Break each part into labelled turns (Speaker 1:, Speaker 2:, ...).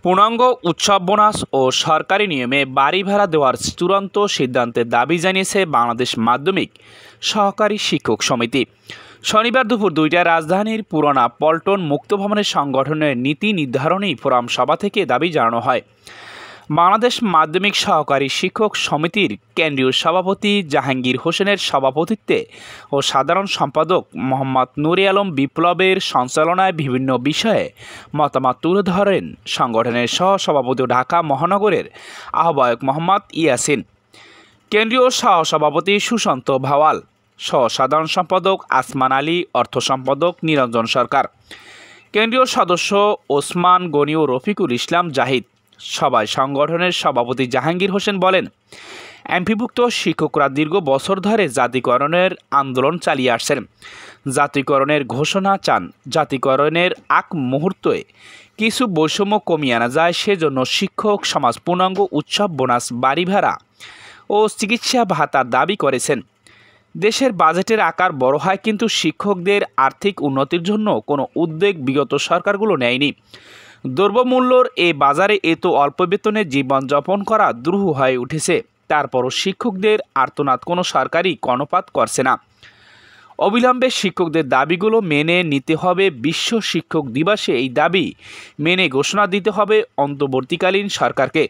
Speaker 1: পূর্ণাঙ্গ উৎসব বোনাস ও সরকারি নিয়মে বাড়ি ভাড়া দেওয়ার চূড়ান্ত সিদ্ধান্তের দাবি জানিয়েছে বাংলাদেশ মাধ্যমিক সহকারী শিক্ষক সমিতি। শনিবার দুপুর ২টায় রাজধানীর পুরানা পল্টন মুক্তভবনের সংগঠনের নীতি নির্ধারণী ফোরাম সভা থেকে দাবি জানানো হয়। বাংলাদেশ মাধ্যমিক সহকারী শিক্ষক সমিতির কেন্দ্রীয় সভাপতি জাহাঙ্গীর হোসেনের সভাপতিত্বে ও সাধারণ সম্পাদক মোহাম্মদ নুরে আলম বিপ্লবের সঞ্চালনায় বিভিন্ন বিষয়ে মতামত তুলে ধরেন সংগঠনের সহসভাপতি ঢাকা মহানগরের আহ্বায়ক মোহাম্মদ ইয়াসিন, কেন্দ্রীয় সহসভাপতি সুশান্ত ভাওয়াল, সাধারণ সম্পাদক আসমান আলী, অর্থ সম্পাদক নিরঞ্জন সরকার, কেন্দ্রীয় সদস্য ওসমান গনি ও রফিকুল ইসলাম জাহিদ। সভায় সংগঠনের সভাপতি জাহাঙ্গীর হোসেন বলেন, এমপিভুক্ত শিক্ষকরা দীর্ঘ বছর ধরে জাতীয়করণের আন্দোলন চালিয়ে আসছেন। জাতীয়করণের ঘোষণা চান। জাতীয়করণের আগ মুহূর্তে কিছু বৈষম্য কমিয়ে আনা যায়, সেজন্য শিক্ষক সমাজ পূর্ণাঙ্গ উৎসব বোনাস, বাড়ি ভাড়া ও চিকিৎসা ভাতার দাবি করেছেন। দেশের বাজেটের আকার বড় হয়, কিন্তু শিক্ষকদের আর্থিক উন্নতির জন্য কোনো উদ্যোগ বিগত সরকারগুলো নেয়নি। দ্রব্যমূল্যর এ বাজারে এত অল্প বেতনে জীবনযাপন করা দুরূহ হয়ে উঠেছে। তারপরও শিক্ষকদের আর্তনাদ কোনো সরকারই কর্ণপাত করছে না। অবিলম্বে শিক্ষকদের দাবিগুলো মেনে নিতে হবে। বিশ্ব শিক্ষক দিবসে এই দাবি মেনে ঘোষণা দিতে হবে অন্তর্বর্তীকালীন সরকারকে।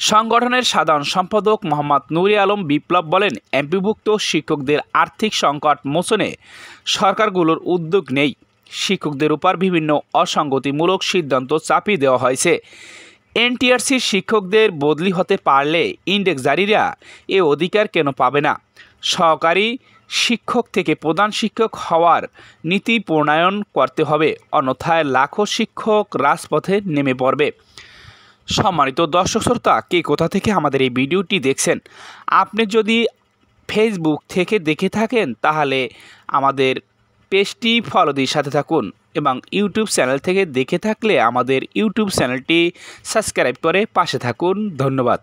Speaker 1: সংগঠনের সাধারণ সম্পাদক মোহাম্মদ নুরে আলম বিপ্লব বলেন, এমপিভুক্ত শিক্ষকদের আর্থিক সংকট মোচনে সরকারগুলোর উদ্যোগ নেই। শিক্ষকদের উপর বিভিন্ন অসঙ্গতিমূলক সিদ্ধান্ত চাপিয়ে দেওয়া হয়েছে। এনটিআরসির শিক্ষকদের বদলি হতে পারলে ইন্ডেক্সজারিরা এ অধিকার কেন পাবে না? সহকারী শিক্ষক থেকে প্রধান শিক্ষক হওয়ার নীতি প্রণয়ন করতে হবে, অন্যথায় লাখো শিক্ষক রাজপথে নেমে পড়বে। সম্মানিত দর্শক শ্রোতা, কে কোথা থেকে আমাদের এই ভিডিওটি দেখছেন? আপনি যদি ফেসবুক থেকে দেখে থাকেন তাহলে আমাদের পেজটি ফলো দিয়ে সাথে থাকুন, এবং ইউটিউব চ্যানেল থেকে দেখে থাকলে আমাদের ইউটিউব চ্যানেলটি সাবস্ক্রাইব করে পাশে থাকুন। ধন্যবাদ।